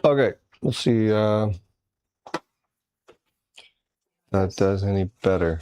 Okay, let's see if that does any better.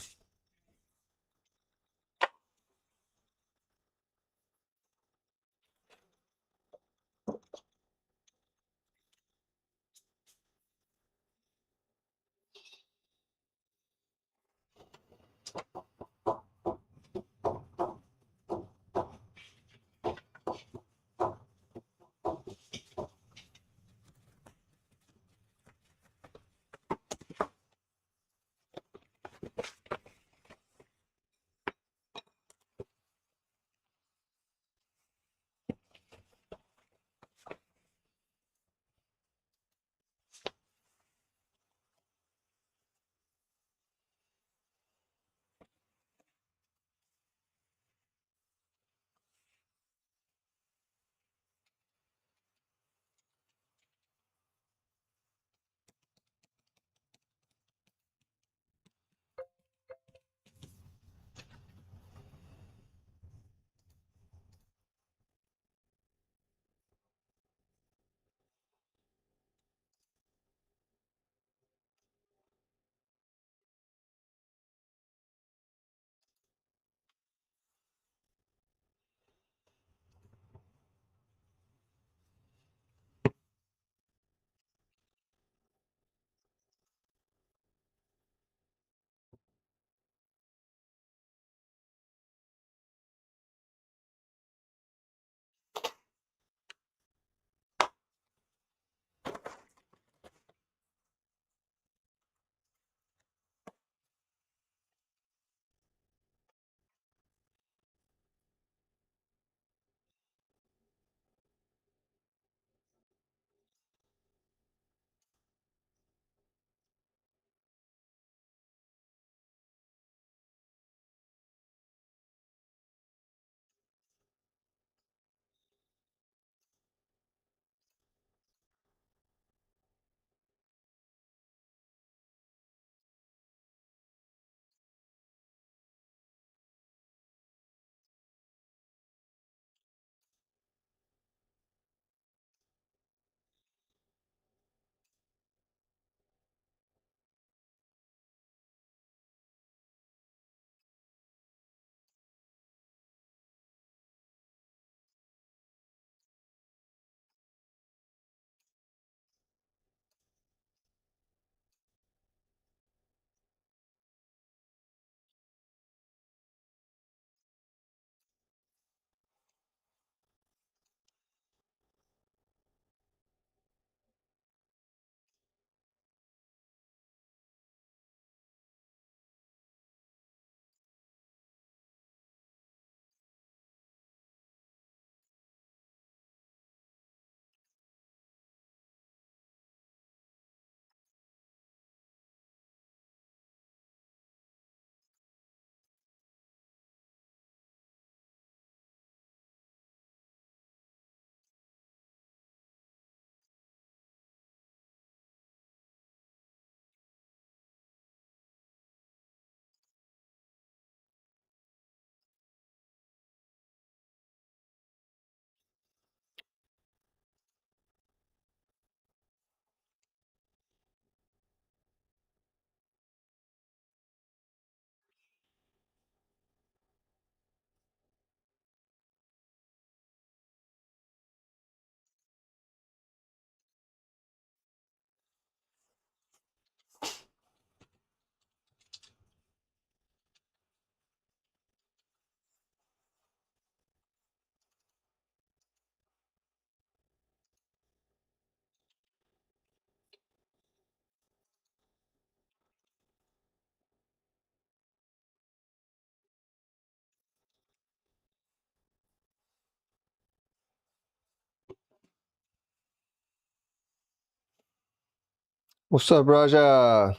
What's up, Raja?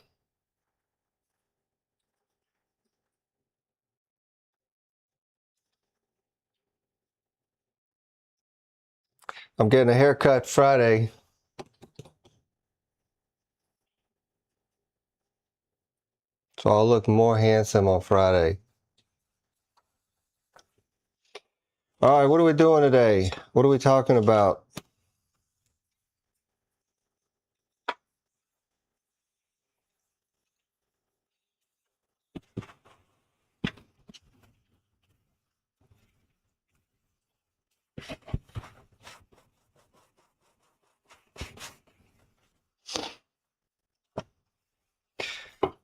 I'm getting a haircut Friday, so I'll look more handsome on Friday. All right, what are we doing today? What are we talking about?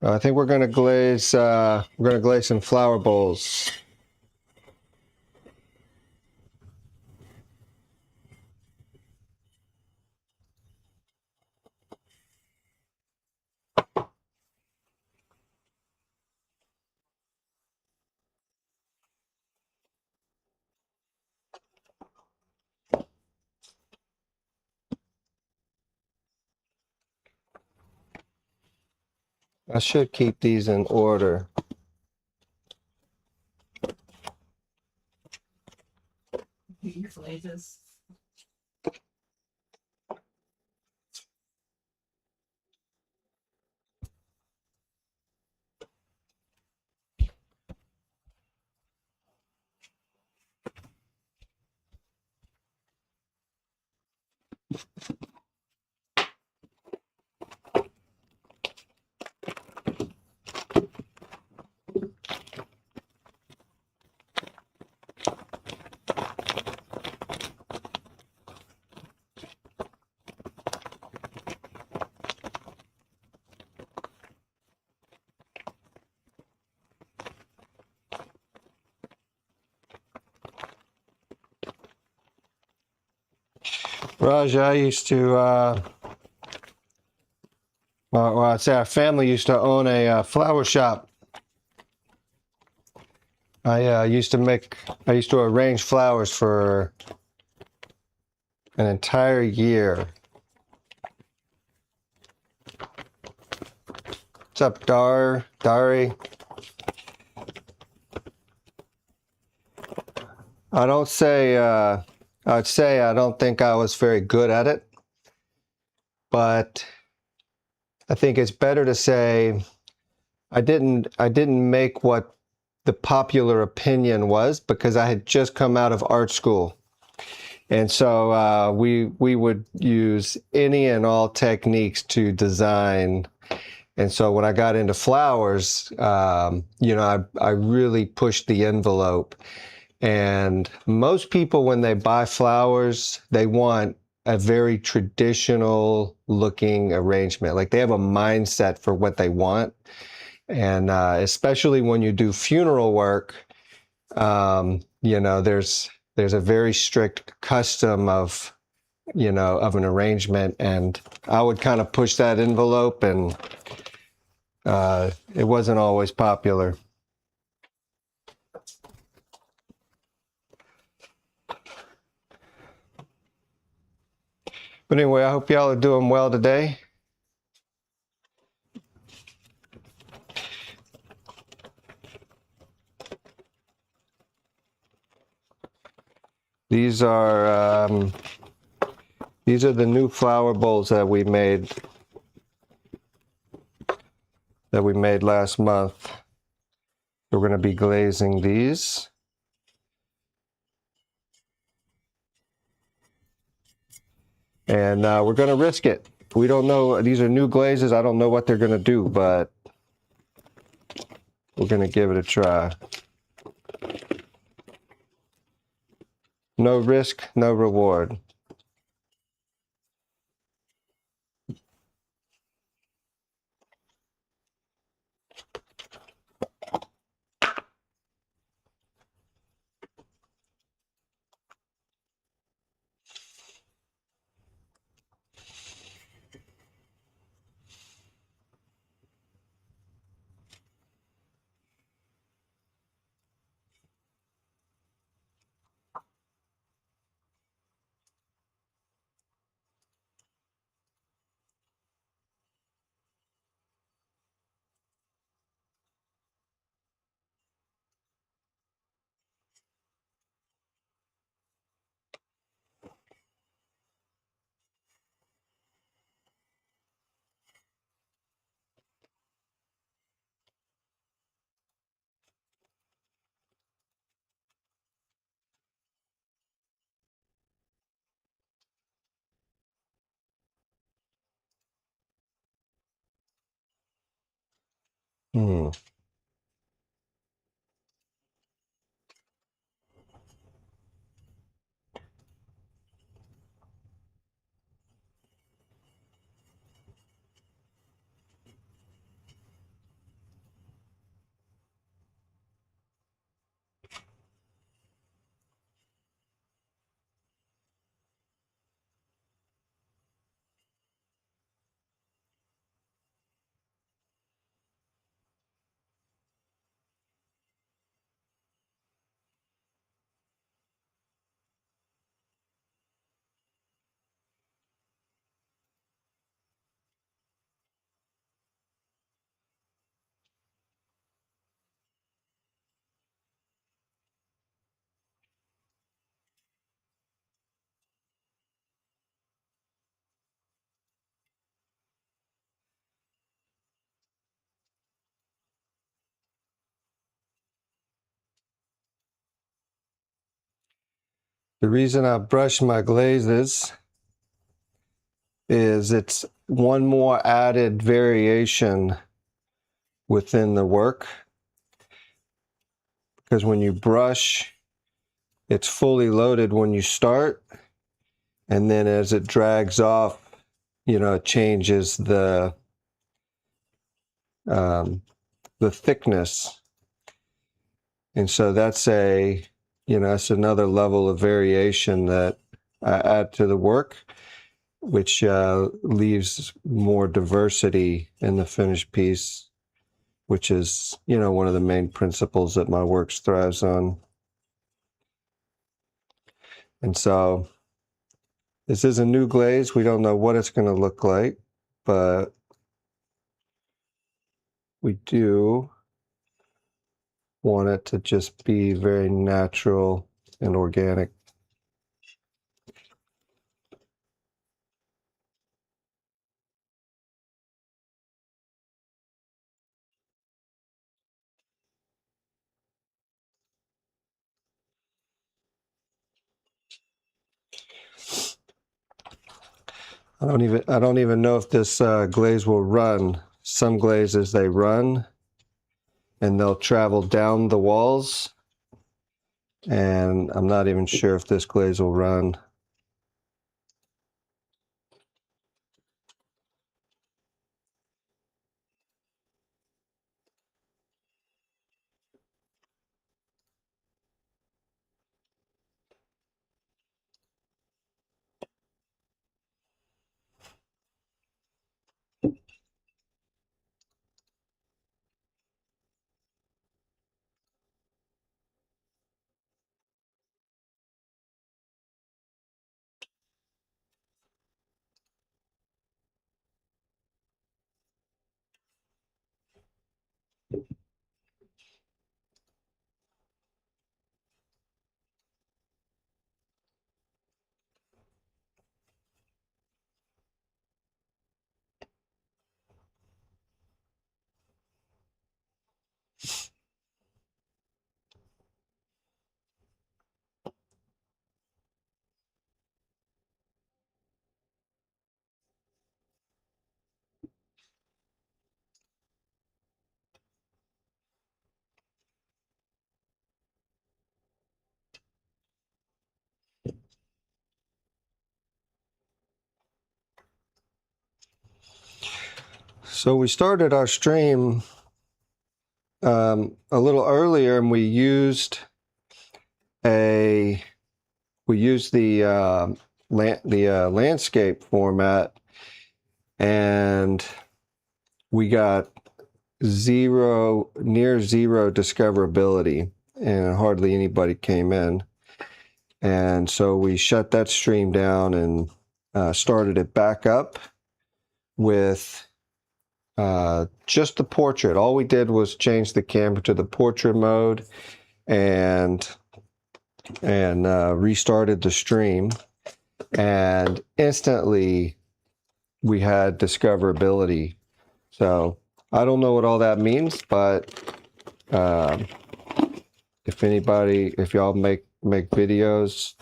I think we're gonna glaze some flower bowls. I should keep these in order. Glazes. Raj, I used to, well, I'd say our family used to own a flower shop. I used to arrange flowers for an entire year. What's up, Dari? I don't say, I'd say I don't think I was very good at it, but I think it's better to say I didn't make what the popular opinion was, because I had just come out of art school. And so we would use any and all techniques to design. And so when I got into flowers, I really pushed the envelope. And most people, when they buy flowers, they want a very traditional looking arrangement. Like, they have a mindset for what they want. And especially when you do funeral work, there's a very strict custom of an arrangement, and I would kind of push that envelope, and it wasn't always popular. But anyway, I hope y'all are doing well today. These are the new flower bowls that we made last month. We're going to be glazing these. And we're going to risk it. We don't know. These are new glazes. I don't know what they're going to do, but we're going to give it a try. No risk, no reward. Hmm. The reason I brush my glazes is it's one more added variation within the work, because when you brush, it's fully loaded when you start, and then as it drags off, it changes the thickness. And so that's that's another level of variation that I add to the work, which leaves more diversity in the finished piece, which is, one of the main principles that my work thrives on. And so this is a new glaze. We don't know what it's going to look like, but we do want it to just be very natural and organic. I don't even know if this glaze will run. Some glazes, they run and they'll travel down the walls, and I'm not even sure if this glaze will run. So we started our stream a little earlier, and we used the landscape format, and we got near zero discoverability, and hardly anybody came in. And so we shut that stream down and started it back up with just the portrait. All we did was change the camera to the portrait mode and restarted the stream, and instantly we had discoverability. So I don't know what all that means, but if y'all make videos,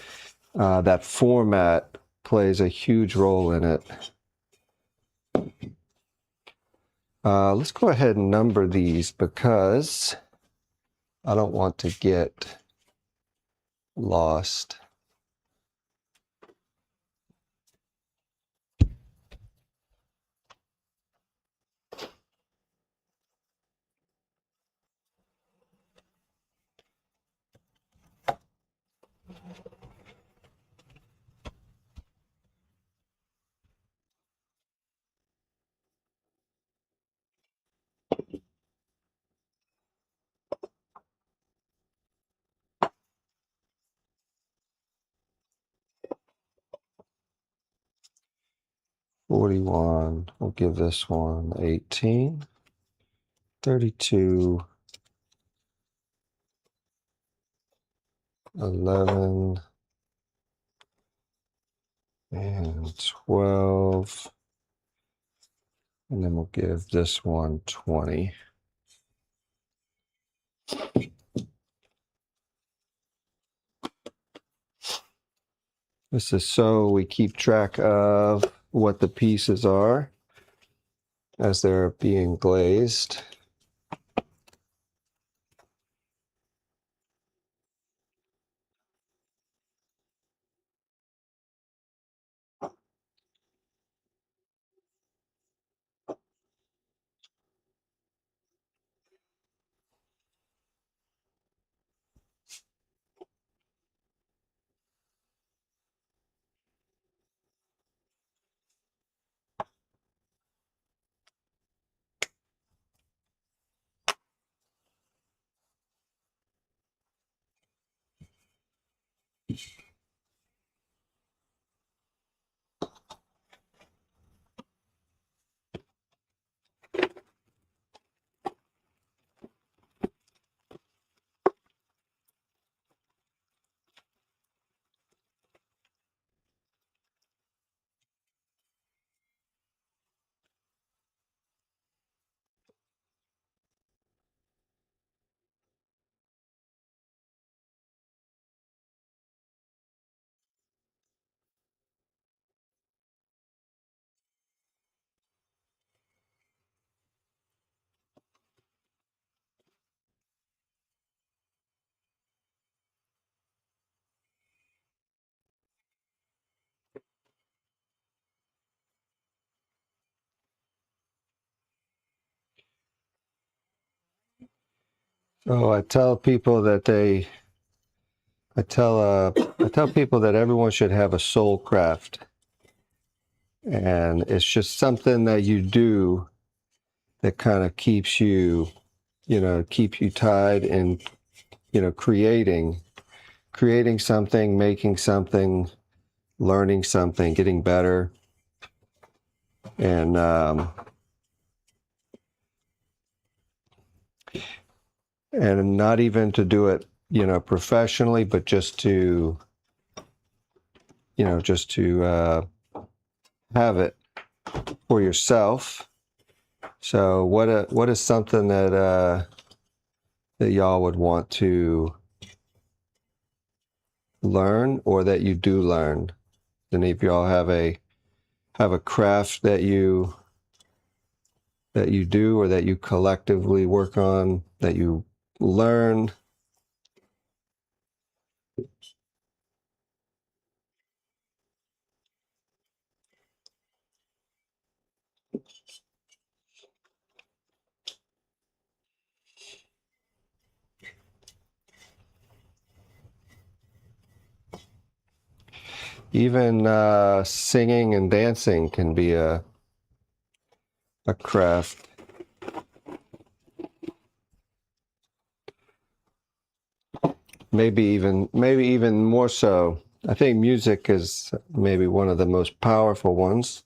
that format plays a huge role in it. Let's go ahead and number these, because I don't want to get lost. "41, we'll give this one 18, 32, 11, and 12, and then we'll give this one 20. This is so we keep track of what the pieces are as they're being glazed. So I tell people that I tell people that everyone should have a soul craft, and it's just something that you do that kind of keeps you, keep you tied in, creating something, making something, learning something, getting better, and not even to do it, professionally, but just to have it for yourself. So what is something that y'all would want to learn, or that you do learn? Any of y'all have a craft that you do, or that you collectively work on, that you learn? Even singing and dancing can be a craft. Maybe even more so. I think music is maybe one of the most powerful ones.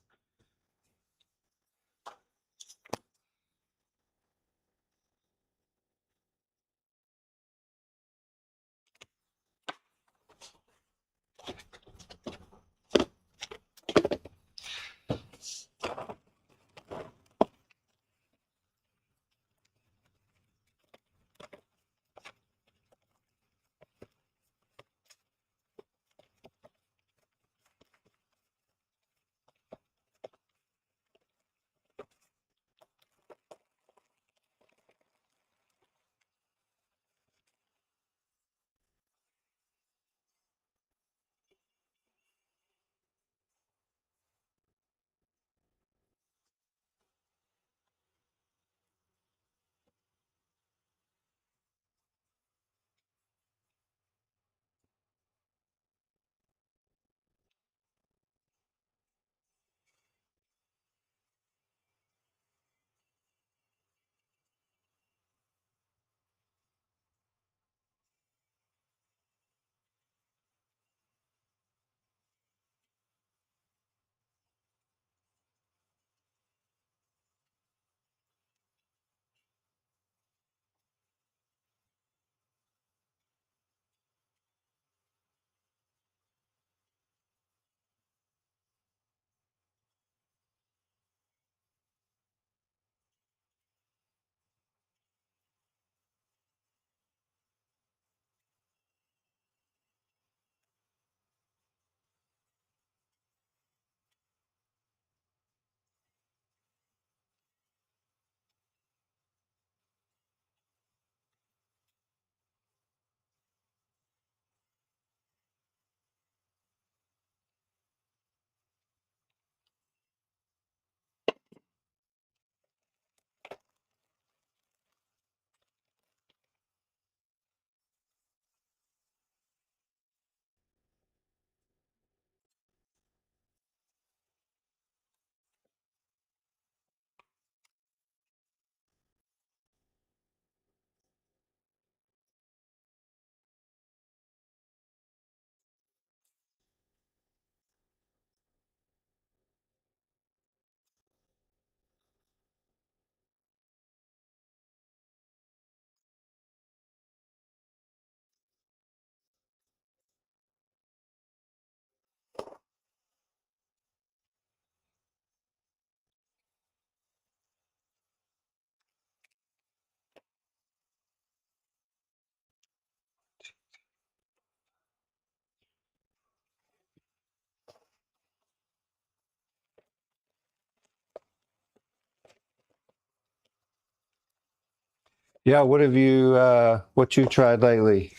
Yeah, what you tried lately?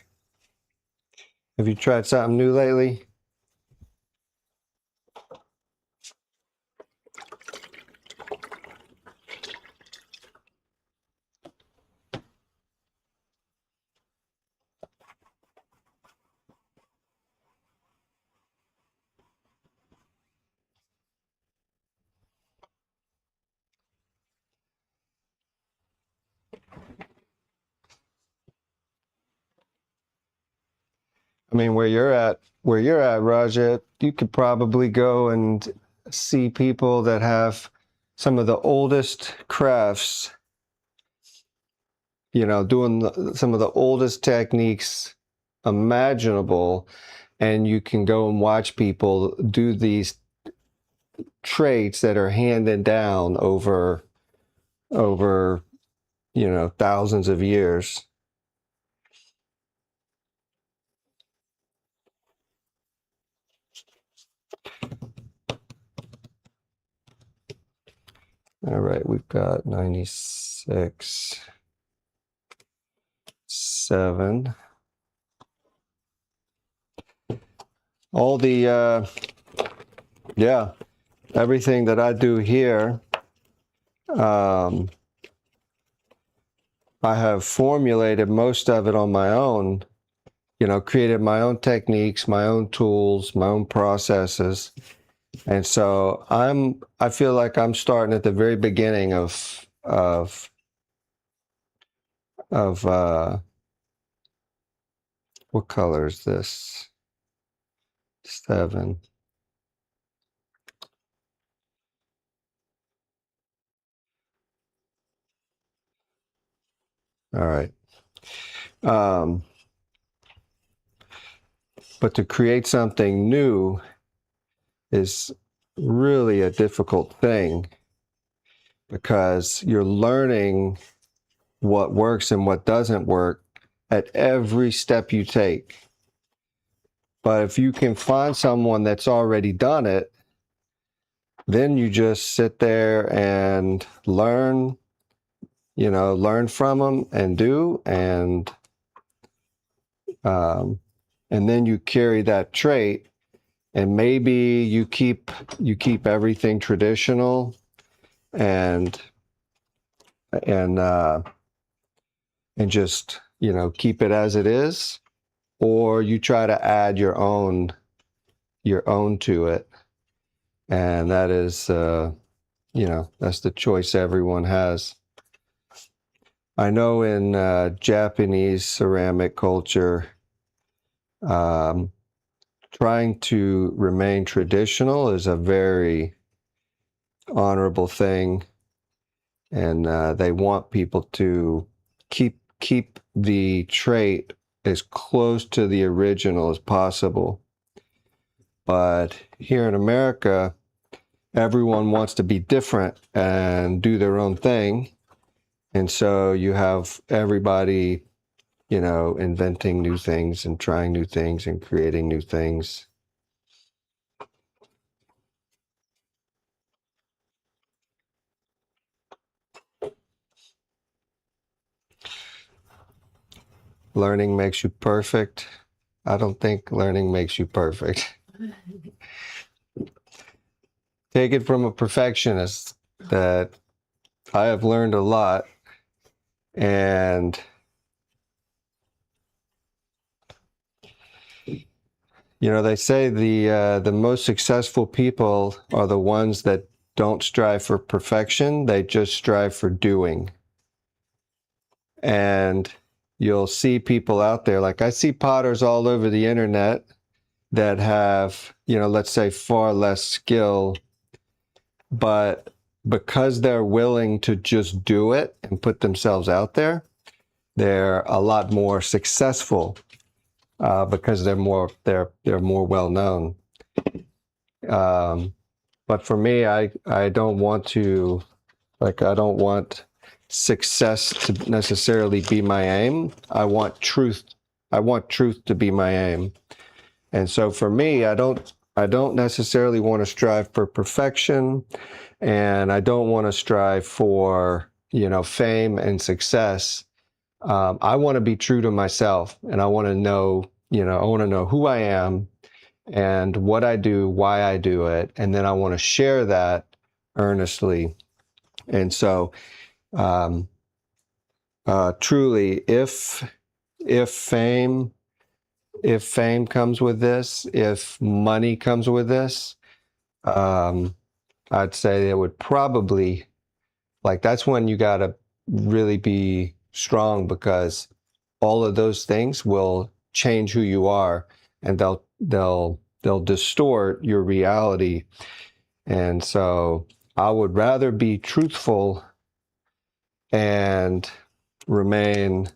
Have you tried something new lately? I mean, where you're at, Raja, you could probably go and see people that have some of the oldest crafts, doing some of the oldest techniques imaginable, and you can go and watch people do these traits that are handed down over thousands of years. All right, we've got 96, 7. All the, yeah, everything that I do here, I have formulated most of it on my own, created my own techniques, my own tools, my own processes. And so I feel like I'm starting at the very beginning of what color is this? 7. All right. But to create something new is really a difficult thing because you're learning what works and what doesn't work at every step you take. But if you can find someone that's already done it, then you just sit there and learn from them and do, and then you carry that trait, and maybe you keep everything traditional and just keep it as it is, or you try to add your own to it, and that is that's the choice everyone has. I know in Japanese ceramic culture, trying to remain traditional is a very honorable thing, and they want people to keep the trait as close to the original as possible. But here in America, everyone wants to be different and do their own thing. And so you have everybody, inventing new things and trying new things and creating new things. Learning makes you perfect. I don't think learning makes you perfect. Take it from a perfectionist that I have learned a lot, and they say the most successful people are the ones that don't strive for perfection, they just strive for doing. And you'll see people out there, like I see potters all over the internet that have, let's say far less skill, but because they're willing to just do it and put themselves out there, they're a lot more successful because they're more well known. But for me, I don't want to, I don't want success to necessarily be my aim. I want truth to be my aim. And so for me, I don't necessarily want to strive for perfection, and I don't want to strive for, fame and success. I want to be true to myself, and I want to know, I want to know who I am and what I do, why I do it, and then I want to share that earnestly. And so, truly, if fame comes with this, if money comes with this, I'd say it would probably, like, that's when you got to really be strong, because all of those things will change who you are, and they'll distort your reality. And so I would rather be truthful and remain,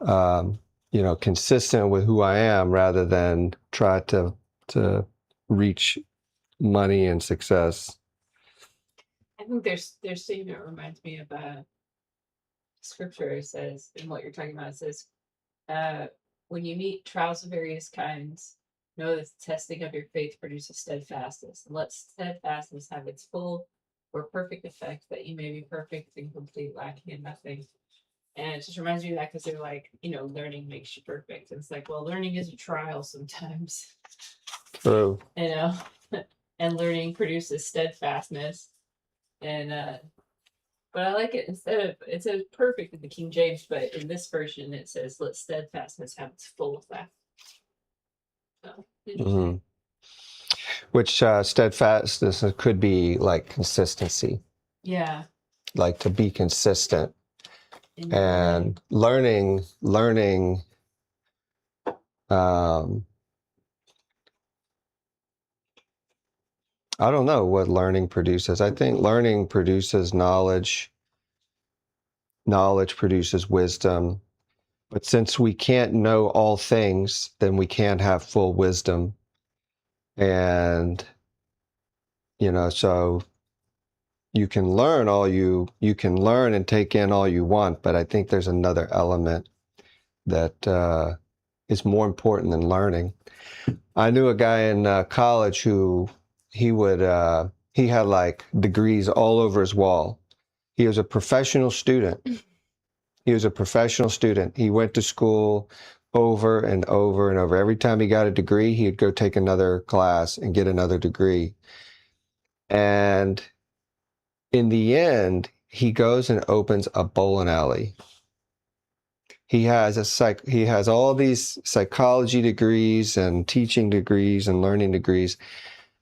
consistent with who I am, rather than try to reach money and success. I think there's statement reminds me of scripture. It says, and what you're talking about, it says, when you meet trials of various kinds, know that the testing of your faith produces steadfastness, and let steadfastness have its full or perfect effect, that you may be perfect and complete, lacking in nothing. And it just reminds me of that, because they're like, learning makes you perfect. And it's like, well, learning is a trial sometimes. True. And learning produces steadfastness. And but I like it, it says perfect in the King James, but in this version it says, let steadfastness have its full effect. So, Which steadfastness could be like consistency. Yeah. Like to be consistent. And learning, I don't know what learning produces. I think learning produces knowledge. Knowledge produces wisdom. But since we can't know all things, then we can't have full wisdom. And, so you can learn you can learn and take in all you want, but I think there's another element that is more important than learning. I knew a guy in college who he had like degrees all over his wall. He was a professional student. He went to school over and over and over. Every time he got a degree, he'd go take another class and get another degree. And in the end, he goes and opens a bowling alley. He has all these psychology degrees and teaching degrees and learning degrees.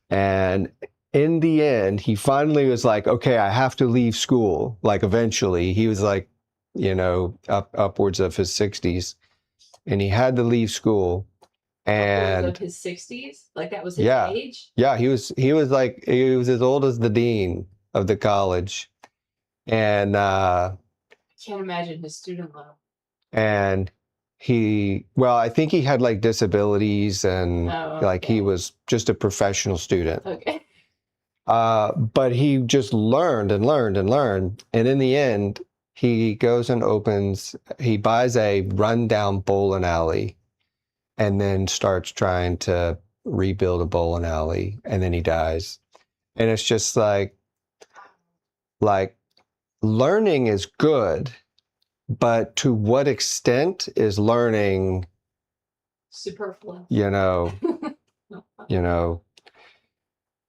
And in the end, he finally was like, okay, I have to leave school. Like eventually, he was like, upwards of his 60s, and he had to leave school. And upwards of his 60s? Like that was his age? Yeah, he was as old as the dean of the college. And I can't imagine his student loan. And I think he had like disabilities, and like he was just a professional student. Okay. But he just learned and learned and learned. And in the end, he goes and he buys a rundown bowling alley, and then starts trying to rebuild a bowling alley, and then he dies. And it's just like learning is good, but to what extent is learning superfluous?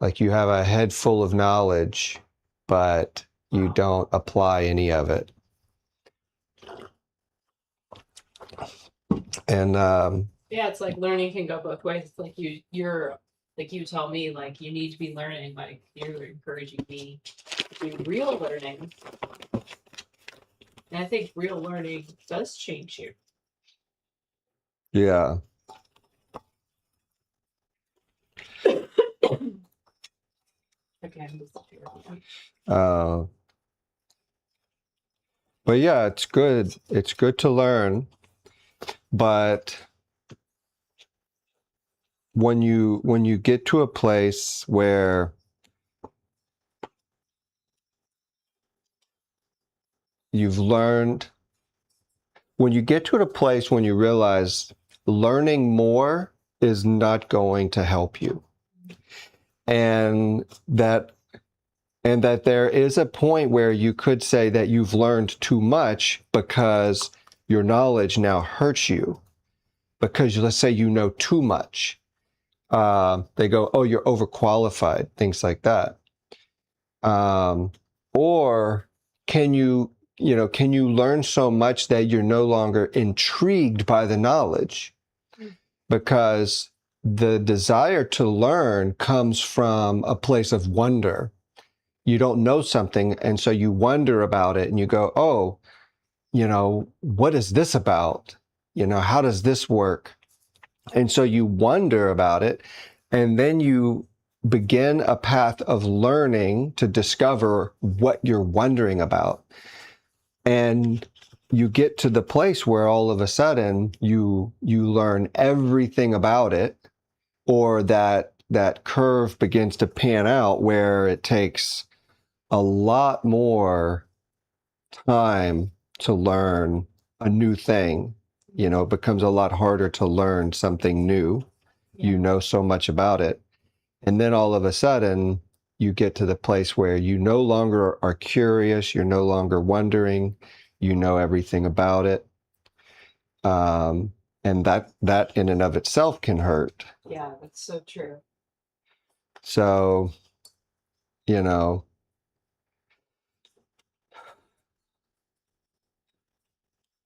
Like you have a head full of knowledge, but you don't apply any of it. And yeah, it's like learning can go both ways. It's like you're like you tell me, like you need to be learning, like you're encouraging me to do real learning. And I think real learning does change you. Yeah. Okay, I'm just but yeah, it's good. It's good to learn. But when you get to a place where you've learned, when you get to a place when you realize learning more is not going to help you, and that there is a point where you could say that you've learned too much because your knowledge now hurts you because let's say you know too much. They go, oh, you're overqualified, things like that. Or can you learn so much that you're no longer intrigued by the knowledge? Because the desire to learn comes from a place of wonder. You don't know something, and so you wonder about it, and you go, oh, what is this about? How does this work? And so you wonder about it, and then you begin a path of learning to discover what you're wondering about. And you get to the place where all of a sudden you learn everything about it, or that curve begins to pan out where it takes a lot more time to learn a new thing. It becomes a lot harder to learn something new. Yeah. You know so much about it. And then all of a sudden, you get to the place where you no longer are curious, you're no longer wondering, you know everything about it. And that in and of itself can hurt. Yeah, that's so true. So,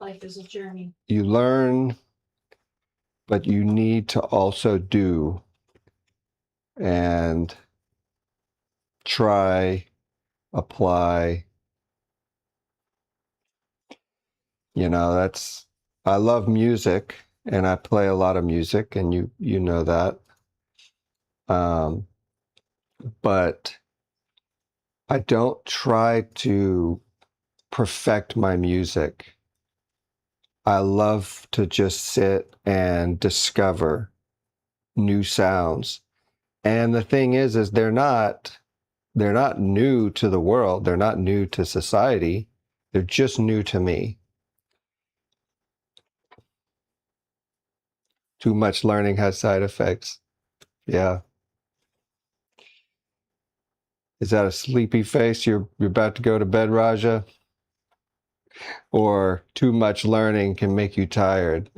Life is a journey. you learn, but you need to also do and try, apply. I love music, and I play a lot of music, and you know that. But I don't try to perfect my music. I love to just sit and discover new sounds. And the thing is they're not new to the world. They're not new to society. They're just new to me. Too much learning has side effects. Yeah. Is that a sleepy face? You're about to go to bed, Raja? Or too much learning can make you tired?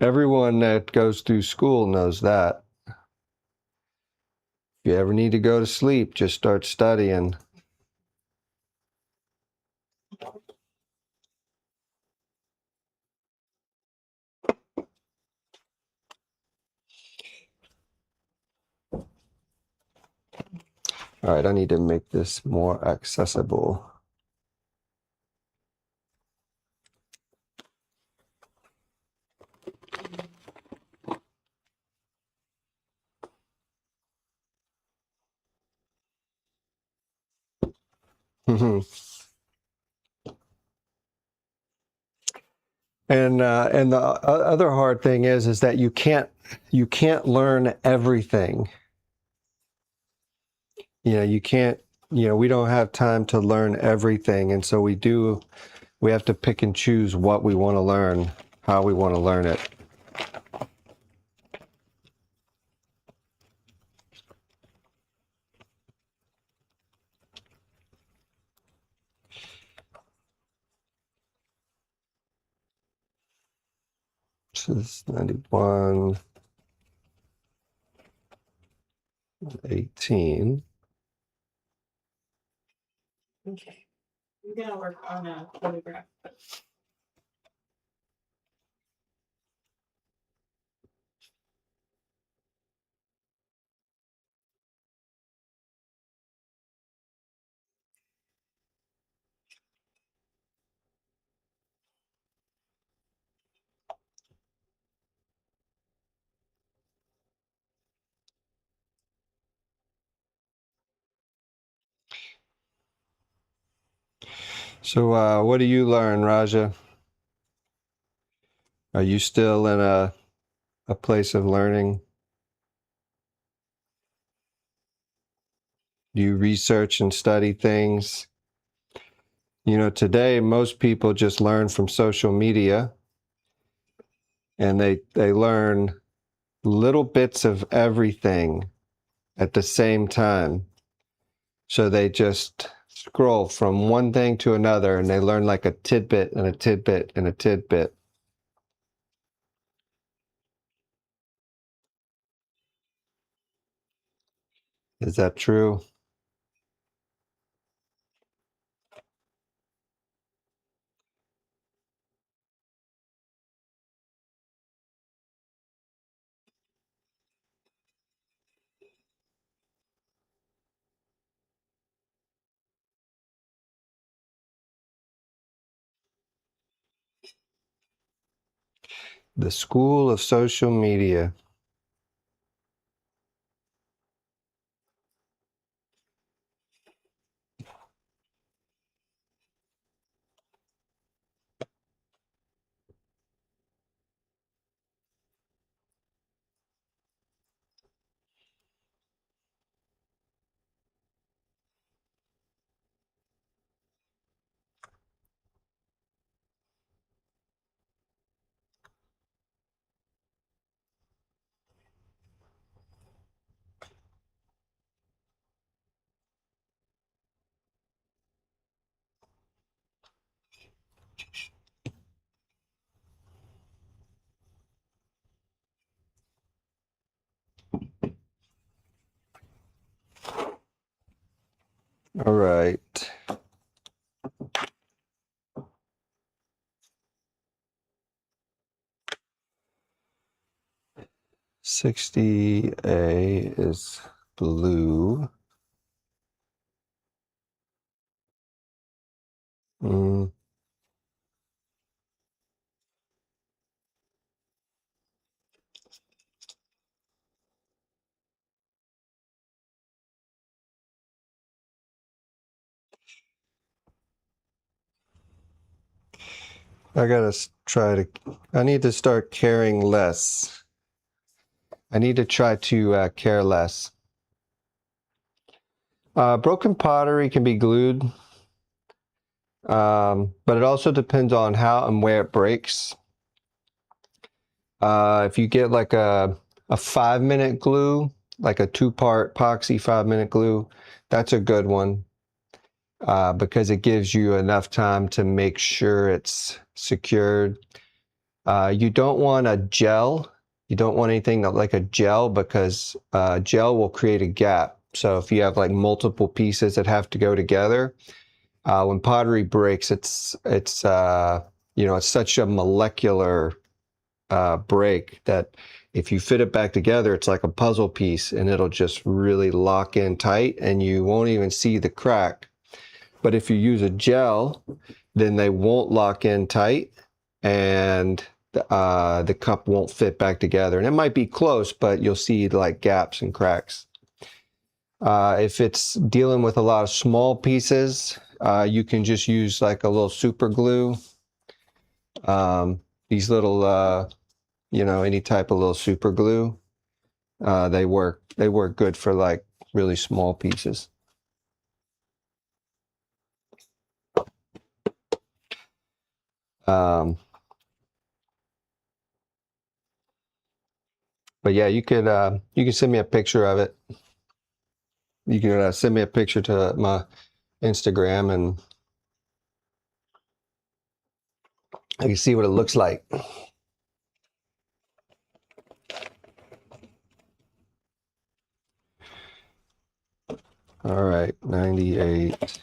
Everyone that goes through school knows that. If you ever need to go to sleep, just start studying. All right, I need to make this more accessible. And the other hard thing is that you can't learn everything. You can't. We don't have time to learn everything, and so we have to pick and choose what we want to learn, how we want to learn it. This is 91, 18. Okay. I'm gonna work on a photograph. So what do you learn, Raja? Are you still in a place of learning? Do you research and study things? Today most people just learn from social media, and they learn little bits of everything at the same time. So they just scroll from one thing to another, and they learn like a tidbit and a tidbit and a tidbit. Is that true? The school of social media. All right. 60A is blue. Mm. I gotta I need to start caring less. I need to try to care less. Broken pottery can be glued, but it also depends on how and where it breaks. If you get like a 5-minute glue, like a 2-part epoxy 5-minute glue, that's a good one because it gives you enough time to make sure it's secured. You don't want a gel. You don't want anything like a gel because gel will create a gap. So if you have like multiple pieces that have to go together, when pottery breaks, it's you know, it's such a molecular break that if you fit it back together, it's like a puzzle piece and it'll just really lock in tight and you won't even see the crack. But if you use a gel, then they won't lock in tight and the cup won't fit back together. And it might be close, but you'll see like gaps and cracks. If it's dealing with a lot of small pieces, you can just use like a little super glue. These little you know, any type of little super glue. They work good for like really small pieces. But yeah, you can send me a picture of it. You can send me a picture to my Instagram and I can see what it looks like. All right, 98.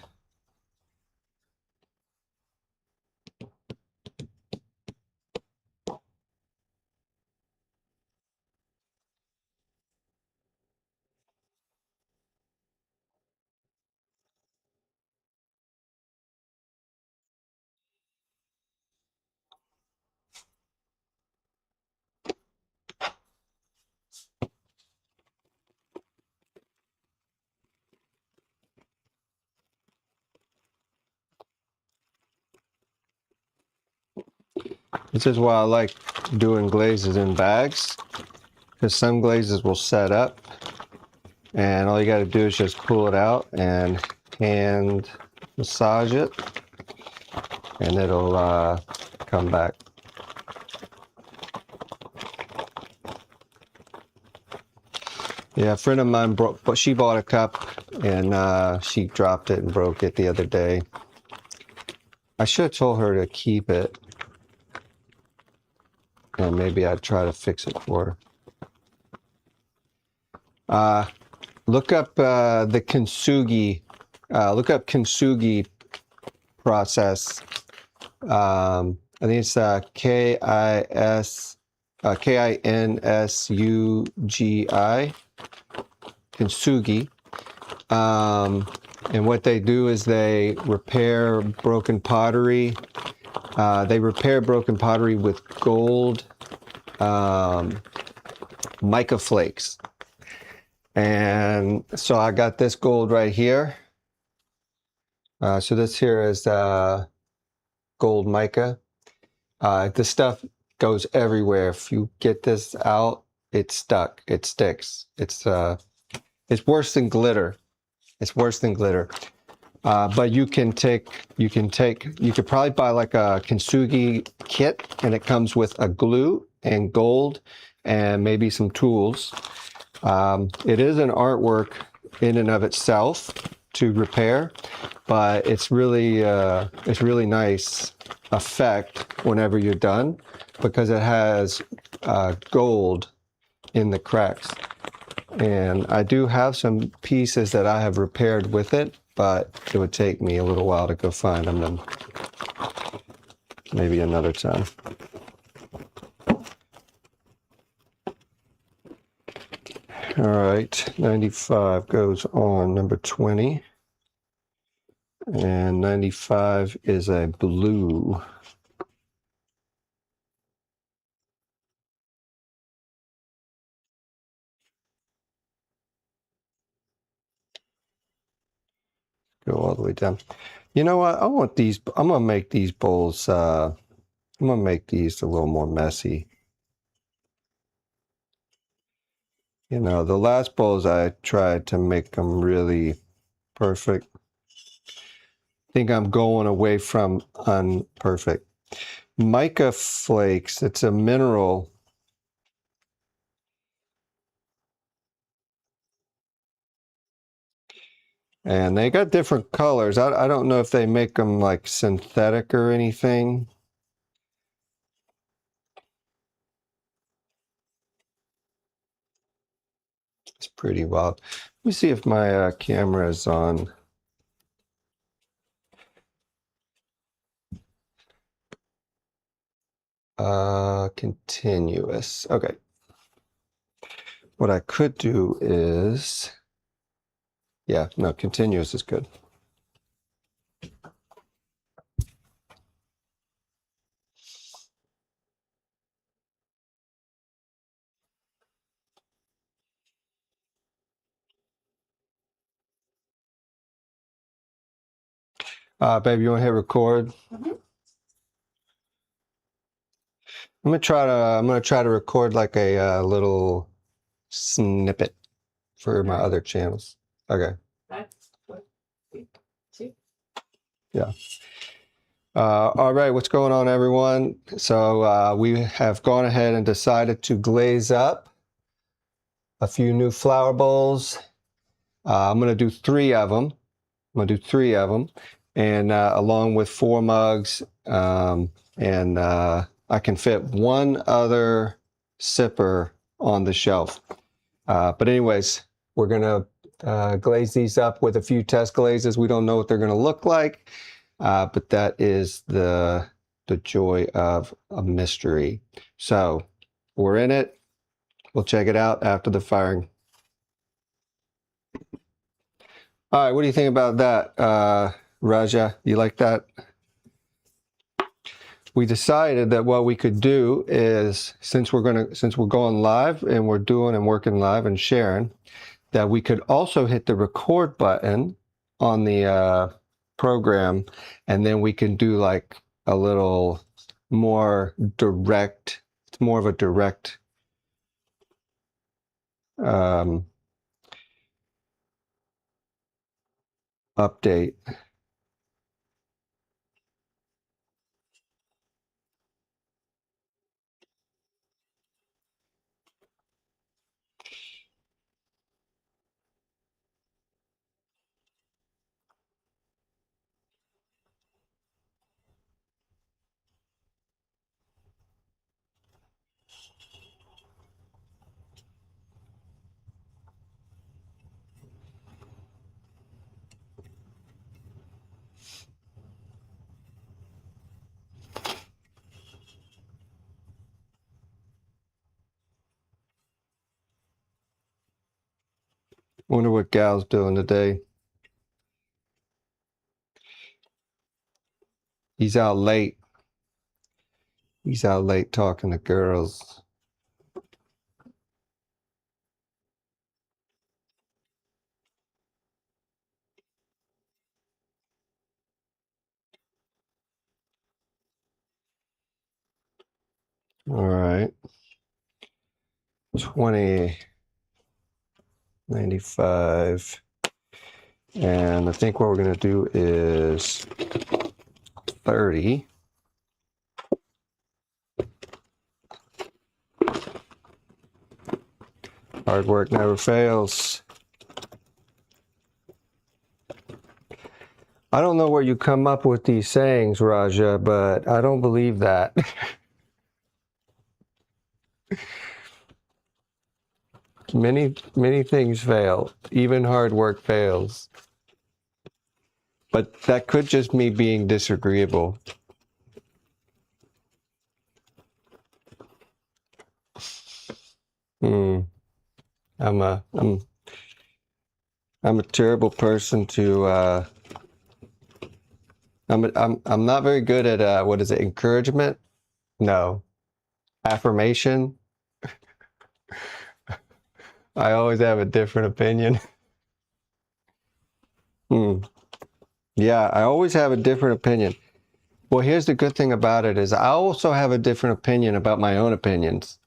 This is why I like doing glazes in bags, because some glazes will set up and all you got to do is just pull it out and hand massage it and it'll come back. Yeah, a friend of mine broke, but she bought a cup and she dropped it and broke it the other day. I should have told her to keep it, and maybe I'd try to fix it for her. Look up the kintsugi. Look up kintsugi process. I think it's KINSUGI, kintsugi. And what they do is they repair broken pottery. They repair broken pottery with gold mica flakes. And so I got this gold right here. So this here is gold mica. This stuff goes everywhere. If you get this out, it's stuck. It sticks. It's worse than glitter. It's worse than glitter. But you could probably buy like a kintsugi kit, and it comes with a glue and gold and maybe some tools. It is an artwork in and of itself to repair, but it's really nice effect whenever you're done, because it has gold in the cracks. And I do have some pieces that I have repaired with it, but it would take me a little while to go find them, and maybe another time. All right, 95 goes on number 20. And 95 is a blue. Go all the way down. You know what? I want these. I'm gonna make these bowls. I'm gonna make these a little more messy. You know, the last bowls I tried to make them really perfect. I think I'm going away from unperfect. Mica flakes. It's a mineral. And they got different colors. I don't know if they make them like synthetic or anything. It's pretty wild. Let me see if my camera is on. Continuous. Okay. What I could do is, yeah, no, continuous is good. Babe, you want to hit record? Mm-hmm. I'm gonna try to record like a little snippet for my other channels. Okay. That's what we do. Yeah. All right, what's going on, everyone? So we have gone ahead and decided to glaze up a few new flower bowls. I'm going to do 3 of them. And along with 4 mugs, and I can fit one other sipper on the shelf. But anyways, we're going to glaze these up with a few test glazes. We don't know what they're going to look like, but that is the joy of a mystery. So we're in it. We'll check it out after the firing. All right, what do you think about that, Raja? You like that? We decided that what we could do is, since we're going live and we're doing and working live and sharing, that we could also hit the record button on the program, and then we can do like a little more direct. It's more of a direct update. Wonder what Gal's doing today. He's out late. He's out late talking to girls. All right. 2095. And I think what we're going to do is 30. Hard work never fails. I don't know where you come up with these sayings, Raja, but I don't believe that. Many things fail. Even hard work fails. But that could just me being disagreeable. I'm a terrible person to I'm not very good at what is it, encouragement? No. Affirmation? I always have a different opinion. Yeah, I always have a different opinion. Well, here's the good thing about it is I also have a different opinion about my own opinions.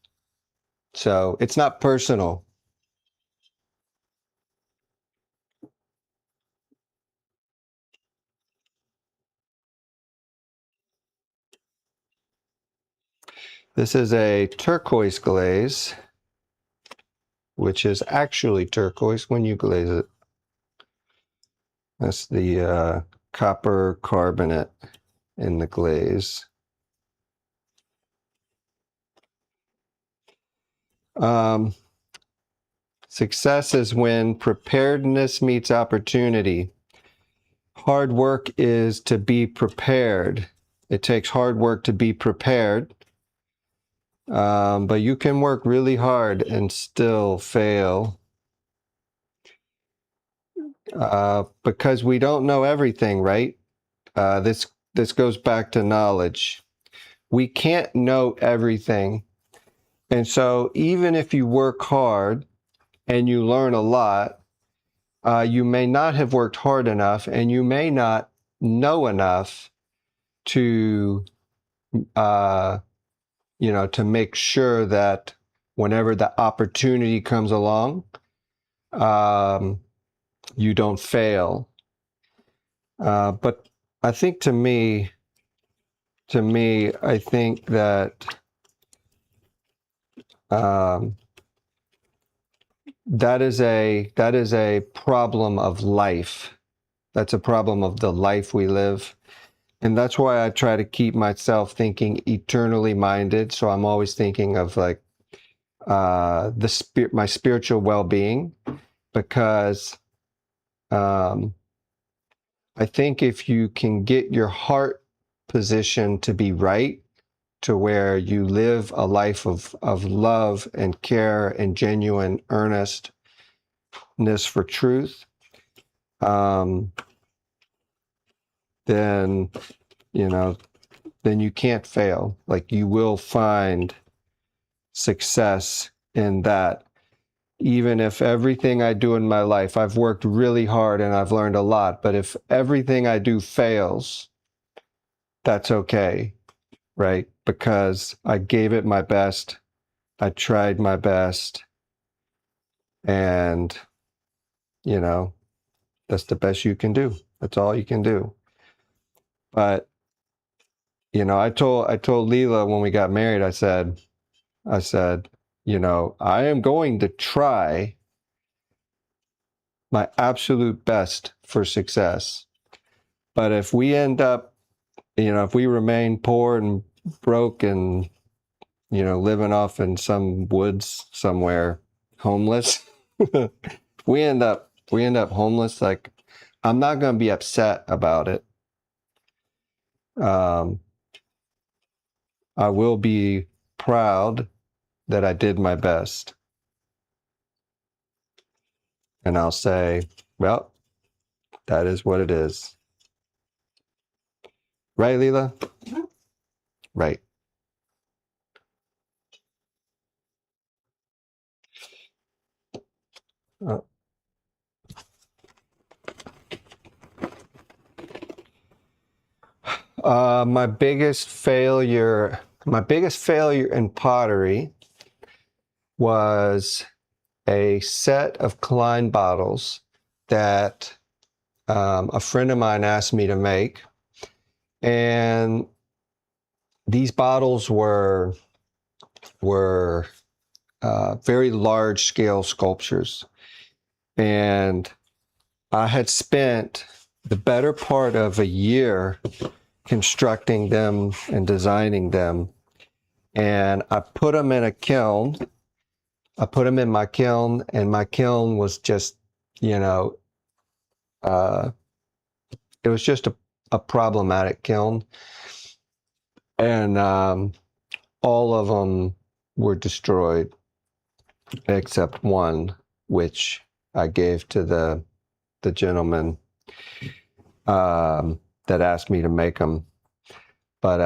So it's not personal. This is a turquoise glaze, which is actually turquoise when you glaze it. That's the copper carbonate in the glaze. Success is when preparedness meets opportunity. Hard work is to be prepared. It takes hard work to be prepared. But you can work really hard and still fail. Because we don't know everything, right? This goes back to knowledge. We can't know everything. And so even if you work hard and you learn a lot, you may not have worked hard enough and you may not know enough to, to make sure that whenever the opportunity comes along, you don't fail. But I think to me, I think that that is a problem of life. That's a problem of the life we live. And that's why I try to keep myself thinking eternally minded. So I'm always thinking of like my spiritual well-being, because I think if you can get your heart position to be right, to where you live a life of love and care and genuine earnestness for truth, then you can't fail. Like, you will find success in that. Even if everything I do in my life, I've worked really hard and I've learned a lot, but if everything I do fails, that's okay, right? Because I gave it my best, I tried my best, and that's the best you can do. That's all you can do. But I told Leela when we got married, I said, I am going to try my absolute best for success. But if we end up, if we remain poor and broke and, living off in some woods somewhere, homeless, we end up homeless, like, I'm not going to be upset about it. I will be proud that I did my best. and I'll say, well, that is what it is. Right, Leela? Mhm. Right. Uh, my biggest failure in pottery was a set of Klein bottles that a friend of mine asked me to make. And these bottles were very large scale sculptures. And I had spent the better part of a year constructing them and designing them. And I put them in a kiln. I put them in my kiln, and my kiln was just, you know, uh, it was just a problematic kiln. And all of them were destroyed except one, which I gave to the gentleman that asked me to make them. But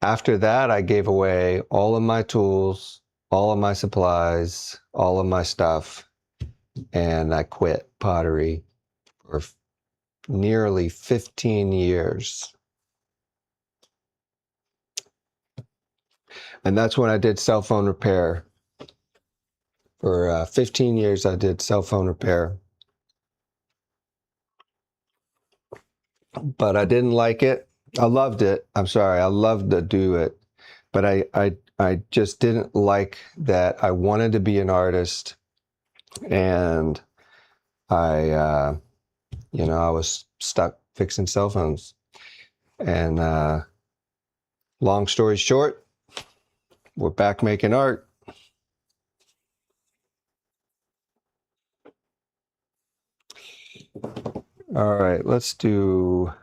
after that, I gave away all of my tools, all of my supplies, all of my stuff, and I quit pottery for nearly 15 years. And that's when I did cell phone repair. For 15 years, I did cell phone repair. But I didn't like it. I loved it. I'm sorry. I loved to do it. But I just didn't like that. I wanted to be an artist. And I I was stuck fixing cell phones. And long story short, we're back making art. All right, let's do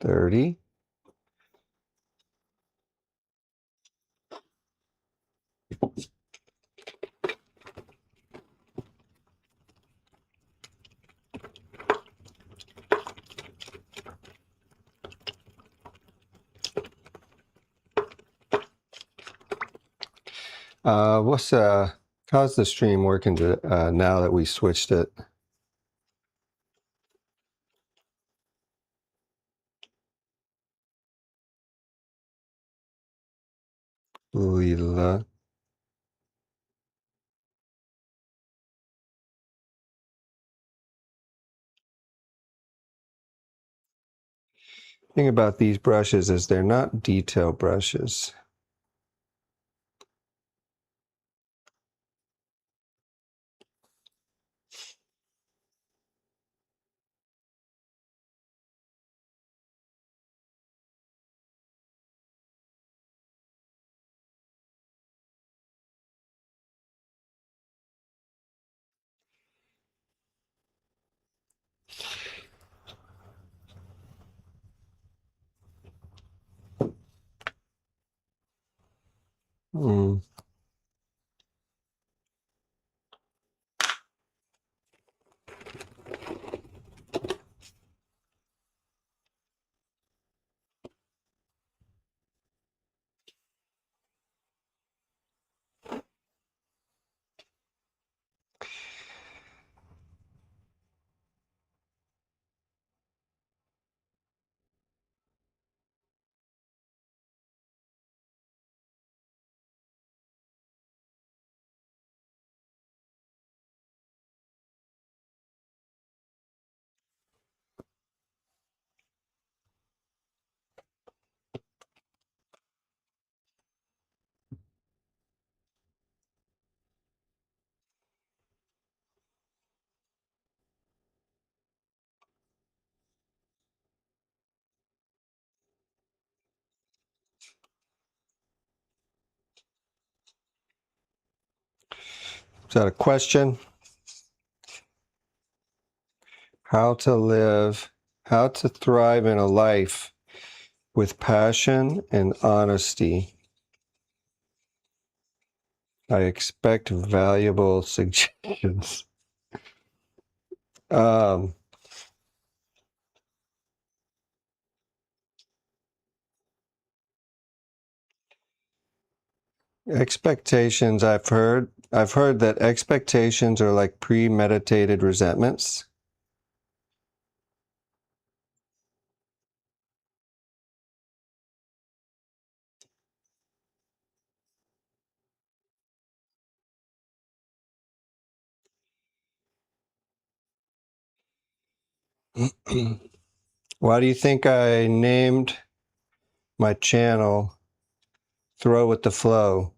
30. What's how's the stream working now that we switched it? Leela. Thing about these brushes is they're not detail brushes. Mm. Is that a question? How to thrive in a life with passion and honesty. I expect valuable suggestions. Um, Expectations, I've heard that expectations are like premeditated resentments. Why do you think I named my channel Throw with the Flow?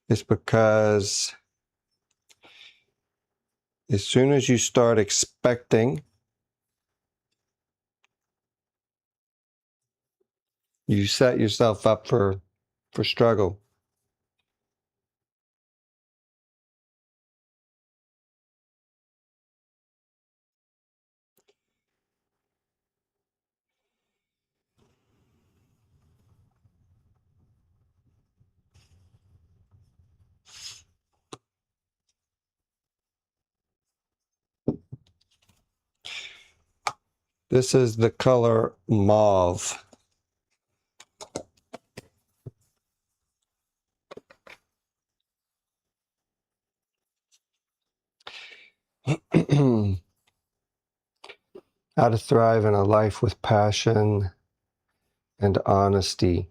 It's because as soon as you start expecting, you set yourself up for struggle. This is the color mauve. How to thrive in a life with passion and honesty.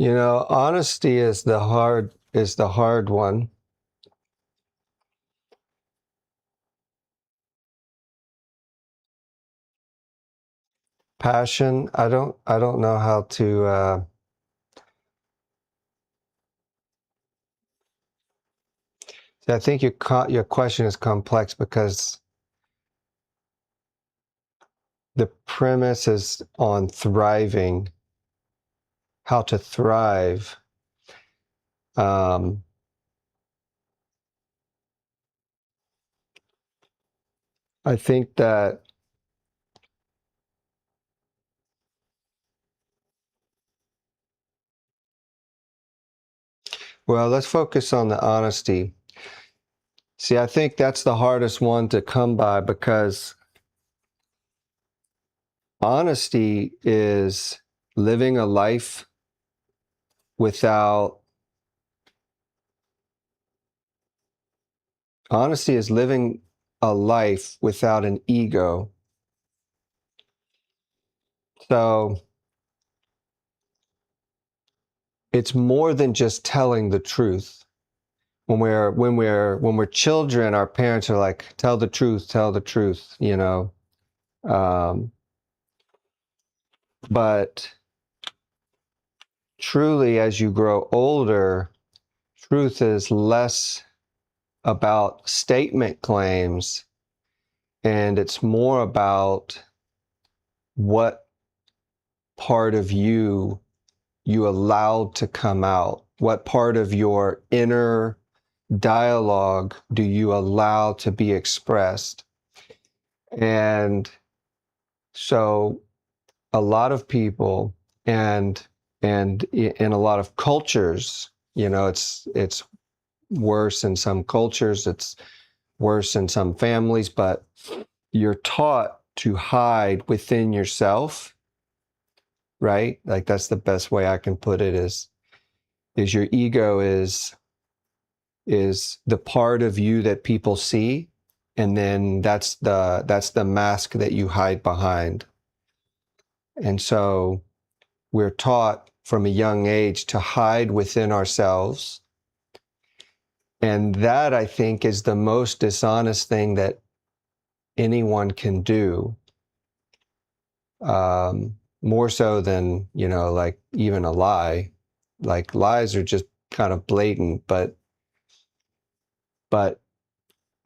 You know, honesty is the hard one. Passion, I don't know how to I think your question is complex because the premise is on thriving, how to thrive. Um, I think that well, let's focus on the honesty. See, I think that's the hardest one to come by because honesty is living a life without honesty is living a life without an ego. So it's more than just telling the truth. When we're children, our parents are like, tell the truth, you know. Um, but truly, as you grow older, truth is less about statement claims, and it's more about what part of you allowed to come out. What part of your inner dialogue do you allow to be expressed? And so a lot of people and in a lot of cultures, you know, it's worse in some cultures, it's worse in some families, but you're taught to hide within yourself, right? Like that's the best way I can put it is your ego is the part of you that people see, and then that's the mask that you hide behind. And so we're taught from a young age to hide within ourselves. And that, I think, is the most dishonest thing that anyone can do. More so than, you know, like even a lie. Like lies are just kind of blatant, but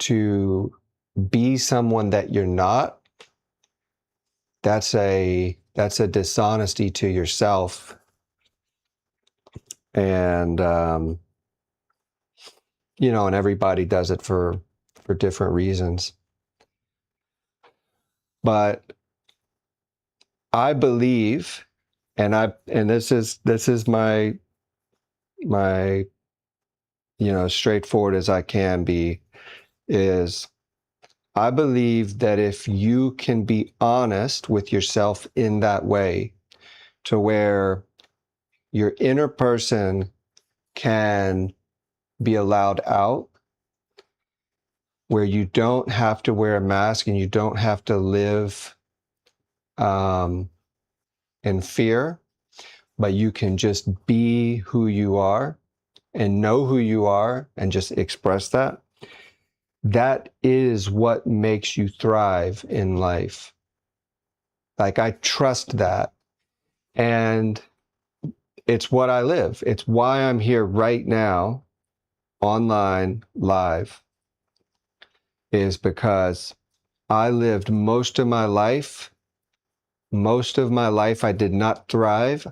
to be someone that you're not, that's a that's a dishonesty to yourself. And, and everybody does it for different reasons. But I believe, and this is my straightforward as I can be, is I believe that if you can be honest with yourself in that way, to where your inner person can be allowed out, where you don't have to wear a mask and you don't have to live in fear, but you can just be who you are and know who you are and just express that. That is what makes you thrive in life. Like, I trust that. And it's what I live. It's why I'm here right now, online, live, is because I lived most of my life I did not thrive.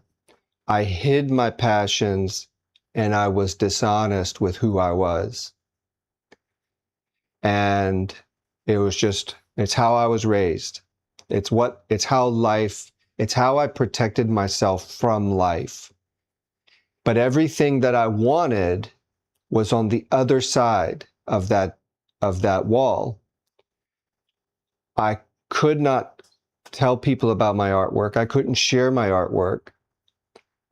I hid my passions and I was dishonest with who I was. And it's how I was raised. It's how I protected myself from life. But everything that I wanted was on the other side of that wall. I could not tell people about my artwork. I couldn't share my artwork.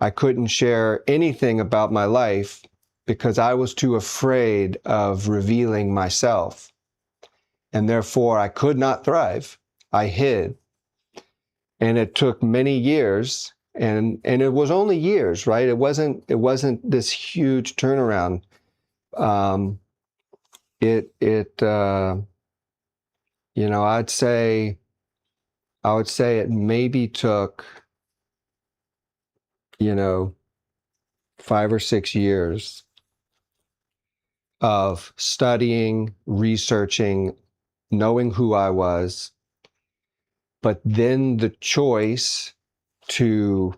I couldn't share anything about my life because I was too afraid of revealing myself. And therefore, I could not thrive. I hid. And it took many years, and it was only years, right? It wasn't this huge turnaround. I would say it maybe took, 5 or 6 years of studying, researching, knowing who I was, but then the choice to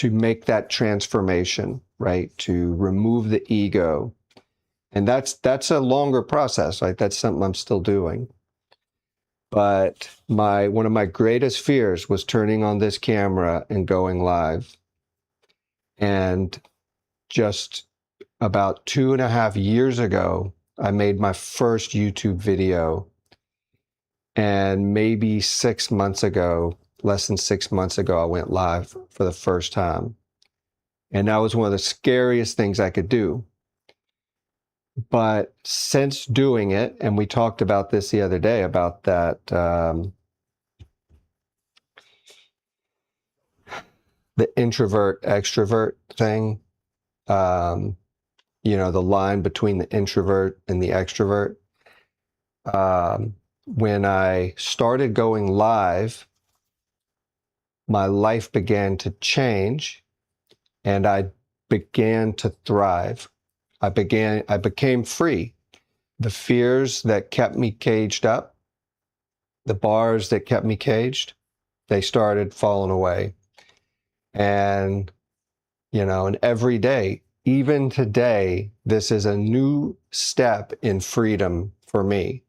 make that transformation, right? To remove the ego. And that's a longer process, right? That's something I'm still doing. But one of my greatest fears was turning on this camera and going live. And just about 2.5 years ago, I made my first YouTube video. And maybe 6 months ago, less than 6 months ago, I went live for the first time. And that was one of the scariest things I could do. But since doing it, and we talked about this the other day, about that, the introvert extrovert thing, the line between the introvert and the extrovert. When I started going live, my life began to change and I began to thrive. I became free. The fears that kept me caged up, the bars that kept me caged, they started falling away. And, and every day, even today, this is a new step in freedom for me.